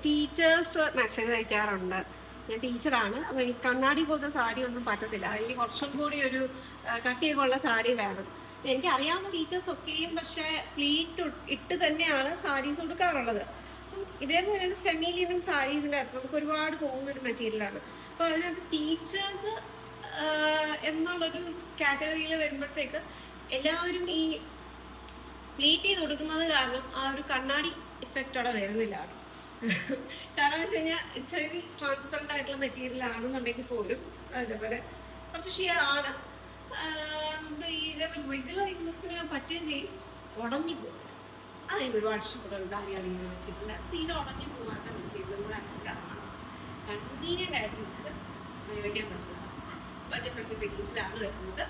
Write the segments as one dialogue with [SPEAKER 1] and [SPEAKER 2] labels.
[SPEAKER 1] Teachers message അയക്കാറുണ്ട്. ഞാൻ ടീച്ചറാണ്, അപ്പോൾ എനിക്ക് കണ്ണാടി പോലത്തെ സാരി ഒന്നും പറ്റത്തില്ല. എനിക്ക് കുറച്ചും കൂടി ഒരു കട്ടിയൊക്കെ ഉള്ള സാരി വേണം. എനിക്ക് അറിയാവുന്ന ടീച്ചേഴ്സ് ഒക്കെയും പക്ഷേ പ്ലീറ്റ് ഇട്ട് തന്നെയാണ് സാരീസ് കൊടുക്കാറുള്ളത്. ഇതേപോലെ സെമി ലിനൻ സാരീസിൻ്റെ അകത്ത് നമുക്ക് ഒരുപാട് പോകുന്നൊരു മെറ്റീരിയലാണ്. അപ്പോൾ അതിനകത്ത് ടീച്ചേഴ്സ് എന്നുള്ളൊരു കാറ്റഗറിയിൽ വരുമ്പോഴത്തേക്ക് എല്ലാവരും ഈ പ്ലീറ്റ് ചെയ്ത് കൊടുക്കുന്നത് കാരണം ആ ഒരു കണ്ണാടി ഇഫക്റ്റ് അവിടെ വരുന്നില്ല. കാരണം വെച്ച് കഴിഞ്ഞാൽ ഇച്ചിരി ട്രാൻസ്പെറൻ്റ് ആയിട്ടുള്ള മെറ്റീരിയൽ ആണെന്നുണ്ടെങ്കിൽ പോലും അതേപോലെ കുറച്ച് ഷിയർ ആണ്. നമുക്ക് ഇതേപോലെ റെഗുലർ യൂസിന് പറ്റുകയും ചെയ്യും, ഉടഞ്ഞു പോകും. അതെനിക്ക് ഒരുപാട് ഇഷ്ടപ്പെട്ട കാര്യമാണ് ഈ മെറ്റീരിയൽ. തീരെ ഉടഞ്ഞു പോകാത്ത മെറ്റീരിയലും കൂടെ കാരണം കൺവീനിയൻ്റ് ആയിട്ട് നമുക്ക് ഉപയോഗിക്കാൻ പറ്റുന്നതാണ്. ബഡ്ജറ്റ് ഫ്രണ്ട്ലി പാക്കേജിലാണ് വരുന്നത്.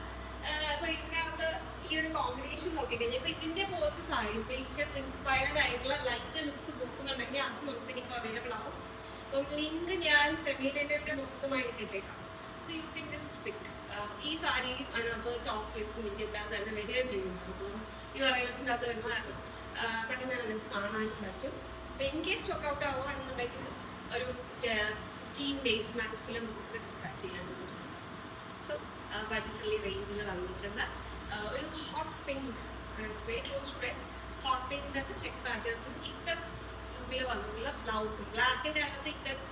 [SPEAKER 1] അപ്പൊ ഇതിനകത്ത് ഈ ഒരു കോമ്പിനേഷൻ നോക്കിക്കഴിഞ്ഞാൽ ഇപ്പൊ ഇതിന്റെ പോലത്തെ സാരീസ് ഇൻസ്പയർഡ് ആയിട്ടുള്ള ലൈറ്റ് ലുക്സ് നോക്കുന്നുണ്ടെങ്കിൽ അതും നമുക്ക് ഇനിയിപ്പോൾ അവൈലബിൾ ആവും. അപ്പം ലിങ്ക് ഞാൻ സെമിലിന്റെ മൊത്തമായിട്ട് ഇട്ടേക്കാം. യു കെൻ ജസ്റ്റ് പിക്ക്. ഈ സാരിയും അതിനകത്ത് ടോപ്പ് പീസും ഇല്ലാതെ തന്നെ വരികയും ചെയ്യുന്നു. ഈ റൈവൽസിൻ്റെ അകത്ത് വരുന്നതാണ്, പെട്ടെന്ന് തന്നെ നിങ്ങൾക്ക് കാണാൻ പറ്റും. അപ്പം ഇൻ കേസ് സ്റ്റോക്ക് ഔട്ട് ആവുകയാണെന്നുണ്ടെങ്കിൽ ഒരു 15 days മാക്സിലും നമുക്ക് ഡിസ്പാച്ച് ചെയ്യാൻ പറ്റും. സോ ബഡ്ജറ്റ് ഫ്രണ്ട്ലി റേഞ്ചിൽ വന്നിട്ടുള്ള ഒരു hot pink, very close to hot പിങ്കിൻ്റെ അകത്ത് ചെക്ക് പാറ്റേൺസും ഇക്കത്ത് ലുക്കിൽ വന്നിട്ടുള്ള ബ്ലൗസും. ബ്ലാക്കിൻ്റെ അകത്ത് ഇക്കത്ത്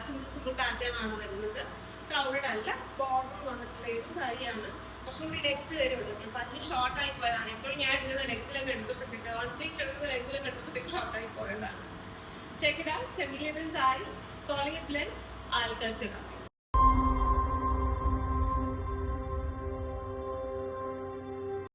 [SPEAKER 1] സിമ്പിൾ പാറ്റേൺ ആണ് വരുന്നത്. ക്രൗഡഡ് അല്ല, ബോർഡർ വന്നിട്ടുള്ള ഒരു സാരിയാണ്. കുറച്ചും കൂടി ലെഗ്ത് വരുന്നുണ്ട്. പല്ല് ഷോർട്ടായി പോയതാണ്. എപ്പോഴും ഞാൻ എടുക്കുന്ന ലെഗ്തിലൊക്കെ എടുത്തപ്പോഴത്തേക്ക് ഓൺഫ്ലീക്ക് എടുക്കുന്ന ലെഗ്തിലൊക്കെ എടുത്തപ്പോഴത്തേക്ക് ഷോർട്ടായി പോയതാണ്. Check it out. Semi linen sari, poly blend, ആൽക്കൾച്ചർ.